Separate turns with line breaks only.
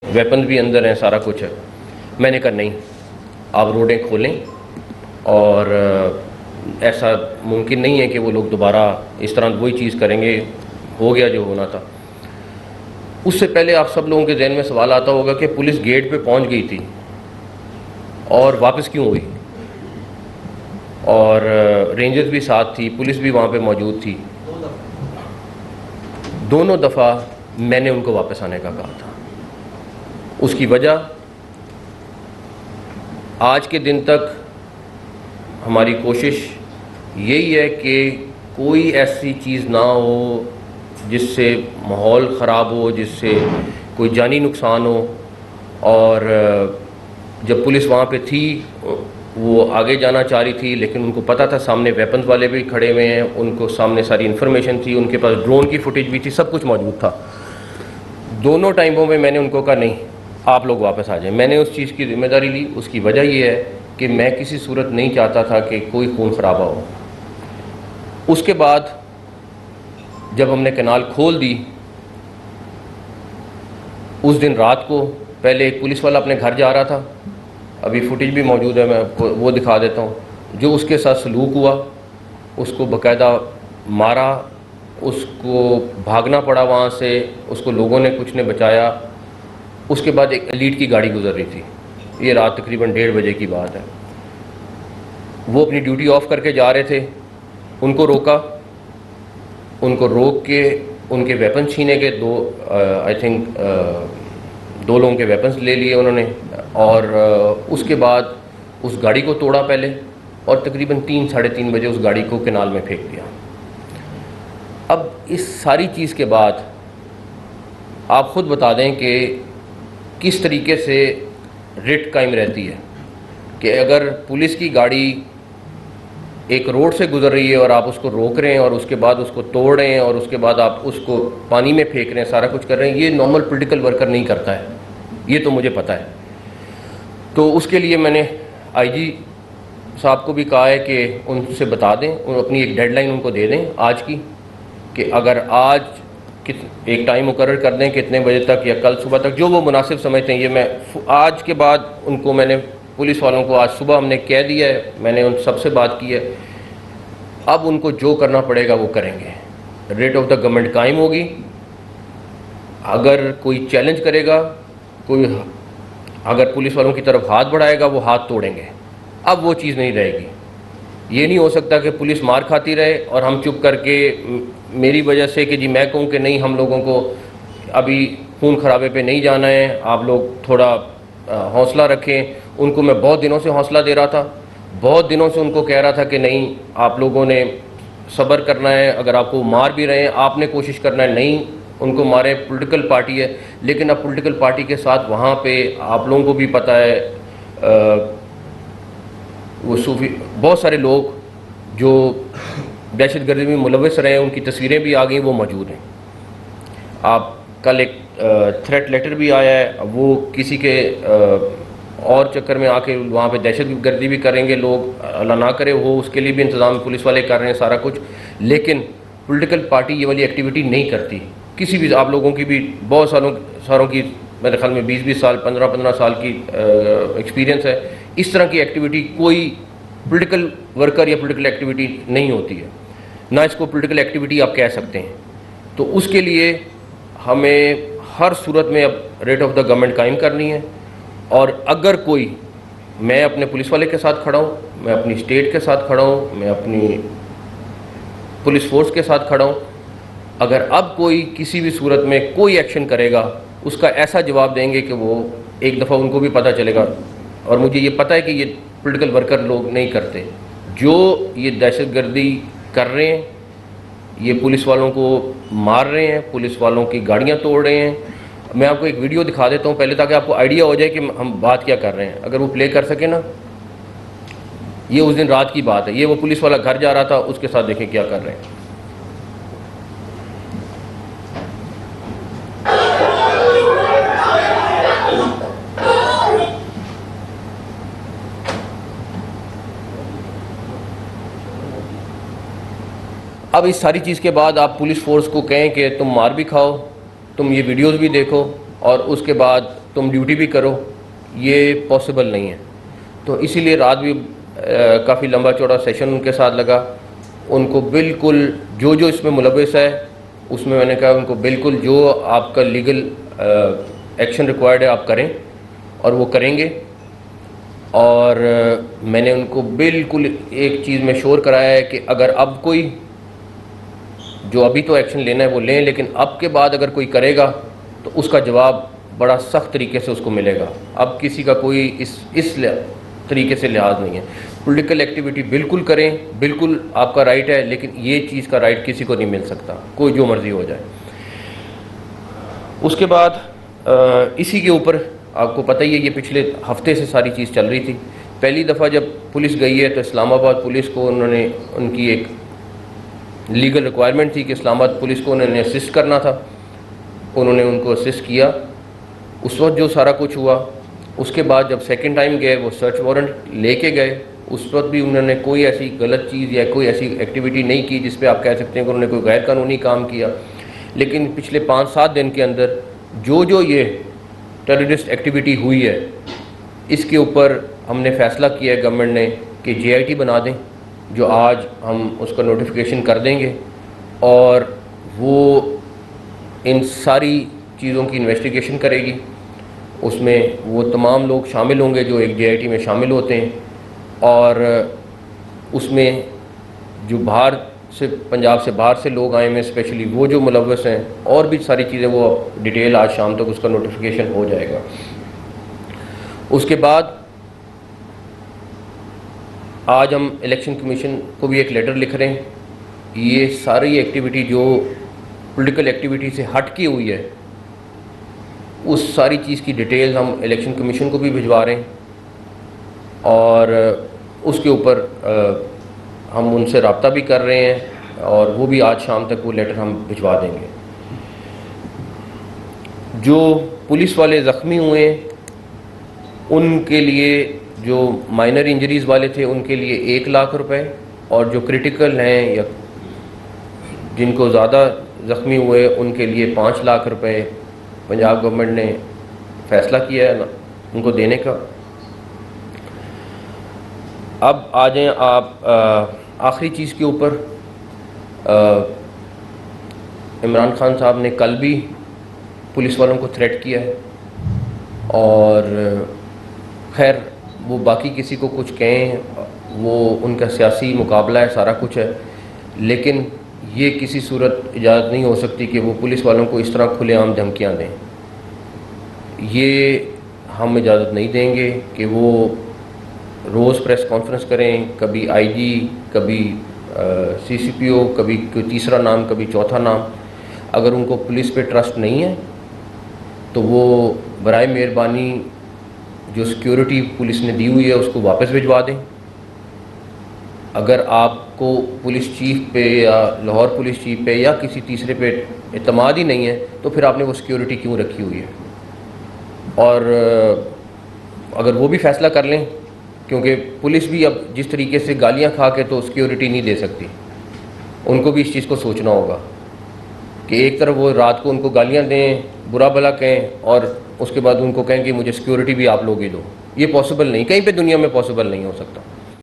Weapon भी अंदर हैं, सारा कुछ है। मैंने कहा नहीं, आप रोडें खोलें, और ऐसा मुमकिन नहीं है कि वो लोग दोबारा इस तरह वही चीज़ करेंगे। हो गया जो होना था। उससे पहले आप सब लोगों के जहन में सवाल आता होगा कि पुलिस गेट पे पहुंच गई थी और वापस क्यों हुई, और रेंजर्स भी साथ थी, पुलिस भी वहाँ पे मौजूद थी। दोनों दफ़ा मैंने उनको वापस आने का कहा था। उसकी वजह, आज के दिन तक हमारी कोशिश यही है कि कोई ऐसी चीज़ ना हो जिससे माहौल ख़राब हो, जिससे कोई जानी नुकसान हो। और जब पुलिस वहाँ पे थी, वो आगे जाना चाह रही थी, लेकिन उनको पता था सामने वेपन्स वाले भी खड़े हुए हैं, उनको सामने सारी इन्फॉर्मेशन थी, उनके पास ड्रोन की फुटेज भी थी, सब कुछ मौजूद था। दोनों टाइमों में मैंने उनको कहा नहीं, आप लोग वापस आ जाएं। मैंने उस चीज़ की जिम्मेदारी ली। उसकी वजह यह है कि मैं किसी सूरत नहीं चाहता था कि कोई खून खराबा हो। उसके बाद जब हमने कैनाल खोल दी, उस दिन रात को पहले एक पुलिस वाला अपने घर जा रहा था, अभी फुटेज भी मौजूद है, मैं आपको वो दिखा देता हूँ। जो उसके साथ सलूक हुआ, उसको बाकायदा मारा, उसको भागना पड़ा वहाँ से, उसको लोगों ने कुछ ने बचाया। उसके बाद एक एलीट की गाड़ी गुजर रही थी, ये रात तकरीबन 1:30 बजे की बात है। वो अपनी ड्यूटी ऑफ करके जा रहे थे, उनको रोका, उनको रोक के उनके वेपन छीने के, आई थिंक 2 लोगों के वेपन्स ले लिए उन्होंने, और उसके बाद उस गाड़ी को तोड़ा पहले, और तकरीबन 3 साढ़े 3 बजे उस गाड़ी को कैनाल में फेंक दिया। अब इस सारी चीज़ के बाद आप ख़ुद बता दें कि किस तरीके से रिट कायम रहती है कि अगर पुलिस की गाड़ी एक रोड से गुजर रही है और आप उसको रोक रहे हैं, और उसके बाद उसको तोड़ रहे हैं, और उसके बाद आप उसको पानी में फेंक रहे हैं, सारा कुछ कर रहे हैं, ये नॉर्मल पॉलिटिकल वर्कर नहीं करता है, ये तो मुझे पता है। तो उसके लिए मैंने आईजी साहब को भी कहा है कि उनसे बता दें, अपनी एक डेडलाइन उनको दे दें आज की, कि अगर आज एक टाइम मुकर्रर कर दें कितने बजे तक या कल सुबह तक, जो वो मुनासिब समझते हैं। ये मैं आज के बाद उनको, मैंने पुलिस वालों को आज सुबह हमने कह दिया है, मैंने उन सबसे बात की है, अब उनको जो करना पड़ेगा वो करेंगे। रेट ऑफ द गवर्नमेंट कायम होगी। अगर कोई चैलेंज करेगा, कोई अगर पुलिस वालों की तरफ हाथ बढ़ाएगा, वो हाथ तोड़ेंगे। अब वो चीज़ नहीं रहेगी। ये नहीं हो सकता कि पुलिस मार खाती रहे और हम चुप करके, मेरी वजह से कि जी मैं कहूँ कि नहीं, हम लोगों को अभी खून खराबे पे नहीं जाना है, आप लोग थोड़ा हौसला रखें। उनको मैं बहुत दिनों से हौसला दे रहा था, बहुत दिनों से उनको कह रहा था कि नहीं, आप लोगों ने सब्र करना है, अगर आपको मार भी रहे हैं आपने कोशिश करना है, नहीं उनको मारें, पॉलिटिकल पार्टी है। लेकिन अब पॉलिटिकल पार्टी के साथ वहाँ पे आप लोगों को भी पता है, वो सूफी बहुत सारे लोग जो दहशतगर्दी में मुलविस रहे हैं, उनकी तस्वीरें भी आ गई, वो मौजूद हैं। आप कल एक थ्रेट लेटर भी आया है, वो किसी के और चक्कर में आके वहाँ पे दहशतगर्दी भी करेंगे लोग, अल्लाह ना करे हो, उसके लिए भी इंतज़ाम पुलिस वाले कर रहे हैं सारा कुछ। लेकिन पॉलिटिकल पार्टी ये वाली एक्टिविटी नहीं करती। किसी भी, आप लोगों की भी बहुत सारों की मेरे ख्याल में 20-20 साल 15-15 साल की एक्सपीरियंस है। इस तरह की एक्टिविटी कोई पॉलिटिकल वर्कर या पॉलिटिकल एक्टिविटी नहीं होती है, ना इसको पॉलिटिकल एक्टिविटी आप कह सकते हैं। तो उसके लिए हमें हर सूरत में अब रेट ऑफ द गवर्नमेंट कायम करनी है। और अगर कोई, मैं अपने पुलिस वाले के साथ खड़ा हूँ, मैं अपनी स्टेट के साथ खड़ा हूँ, मैं अपनी पुलिस फोर्स के साथ खड़ा हूँ, अगर अब कोई किसी भी सूरत में कोई एक्शन करेगा, उसका ऐसा जवाब देंगे कि वो एक दफ़ा उनको भी पता चलेगा। और मुझे ये पता है कि ये पॉलिटिकल वर्कर लोग नहीं करते, जो ये दहशतगर्दी कर रहे हैं, ये पुलिस वालों को मार रहे हैं, पुलिस वालों की गाड़ियाँ तोड़ रहे हैं। मैं आपको एक वीडियो दिखा देता हूँ पहले, ताकि आपको आइडिया हो जाए कि हम बात क्या कर रहे हैं। अगर वो प्ले कर सके ना, ये उस दिन रात की बात है। ये वो पुलिस वाला घर जा रहा था, उसके साथ देखें क्या कर रहे हैं। अब इस सारी चीज़ के बाद आप पुलिस फोर्स को कहें कि तुम मार भी खाओ, तुम ये वीडियोस भी देखो, और उसके बाद तुम ड्यूटी भी करो, ये पॉसिबल नहीं है। तो इसीलिए रात भी काफ़ी लंबा चौड़ा सेशन उनके साथ लगा। उनको बिल्कुल जो जो इसमें मुलविस है उसमें मैंने कहा उनको बिल्कुल जो आपका लीगल एक्शन रिक्वायर्ड है आप करें, और वो करेंगे। और मैंने उनको बिल्कुल एक चीज़ में श्योर कराया है कि अगर अब कोई जो अभी तो एक्शन लेना है वो लें, लेकिन अब के बाद अगर कोई करेगा तो उसका जवाब बड़ा सख्त तरीके से उसको मिलेगा। अब किसी का कोई इस तरीके से लिहाज नहीं है। पॉलिटिकल एक्टिविटी बिल्कुल करें, बिल्कुल आपका राइट है, लेकिन ये चीज़ का राइट किसी को नहीं मिल सकता, कोई जो मर्ज़ी हो जाए। उसके बाद इसी के ऊपर आपको पता ही है ये पिछले हफ्ते से सारी चीज़ चल रही थी। पहली दफ़ा जब पुलिस गई है तो इस्लामाबाद पुलिस को उन्होंने, उनकी एक लीगल रिक्वायरमेंट थी कि इस्लामाबाद पुलिस को उन्होंने असिस्ट करना था, उन्होंने उनको असिस्ट किया। उस वक्त जो सारा कुछ हुआ, उसके बाद जब सेकंड टाइम गए वो सर्च वारंट लेके गए, उस वक्त भी उन्होंने कोई ऐसी गलत चीज़ या कोई ऐसी एक्टिविटी नहीं की जिस पे आप कह सकते हैं कि उन्होंने कोई गैर कानूनी काम किया। लेकिन पिछले 5-7 दिन के अंदर जो जो ये टेररिस्ट एक्टिविटी हुई है, इसके ऊपर हमने फ़ैसला किया है गवर्नमेंट ने कि JIT बना दें, जो आज हम उसका नोटिफिकेशन कर देंगे, और वो इन सारी चीज़ों की इन्वेस्टिगेशन करेगी। उसमें वो तमाम लोग शामिल होंगे जो एक JIT में शामिल होते हैं, और उसमें जो बाहर से, पंजाब से बाहर से लोग आए हैं, स्पेशली वो जो मुलव्वस हैं, और भी सारी चीज़ें, वो डिटेल आज शाम तक उसका नोटिफिकेशन हो जाएगा। उसके बाद आज हम इलेक्शन कमीशन को भी एक लेटर लिख रहे हैं। ये सारी एक्टिविटी जो पॉलिटिकल एक्टिविटी से हट की हुई है, उस सारी चीज़ की डिटेल हम इलेक्शन कमीशन को भी भिजवा रहे हैं, और उसके ऊपर हम उनसे रब्ता भी कर रहे हैं, और वो भी आज शाम तक वो लेटर हम भिजवा देंगे। जो पुलिस वाले ज़ख्मी हुए उनके लिए, जो माइनर इंजरीज़ वाले थे उनके लिए 1 लाख रुपए, और जो क्रिटिकल हैं या जिनको ज़्यादा ज़ख्मी हुए उनके लिए 5 लाख रुपए पंजाब गवर्नमेंट ने फ़ैसला किया है उनको देने का। अब आ जाएं आप आखिरी चीज़ के ऊपर। इमरान खान साहब ने कल भी पुलिस वालों को थ्रेट किया है, और खैर वो बाकी किसी को कुछ कहें, वो उनका सियासी मुकाबला है, सारा कुछ है, लेकिन ये किसी सूरत इजाज़त नहीं हो सकती कि वो पुलिस वालों को इस तरह खुलेआम धमकियां दें। ये हम इजाज़त नहीं देंगे कि वो रोज़ प्रेस कॉन्फ्रेंस करें, कभी IG, कभी CCPO, कभी कोई तीसरा नाम, कभी चौथा नाम। अगर उनको पुलिस पे ट्रस्ट नहीं है तो वो बराए मेहरबानी जो सिक्योरिटी पुलिस ने दी हुई है उसको वापस भिजवा दें। अगर आपको पुलिस चीफ पे या लाहौर पुलिस चीफ पे या किसी तीसरे पे एतमाद ही नहीं है तो फिर आपने वो सिक्योरिटी क्यों रखी हुई है। और अगर वो भी फ़ैसला कर लें, क्योंकि पुलिस भी अब जिस तरीके से गालियां खा के तो सिक्योरिटी नहीं दे सकती, उनको भी इस चीज़ को सोचना होगा कि एक तरफ वो रात को उनको गालियां दें, बुरा भला कहें, और उसके बाद उनको कहें कि मुझे सिक्योरिटी भी आप लोग ही दो। ये पॉसिबल नहीं, कहीं पे दुनिया में पॉसिबल नहीं हो सकता।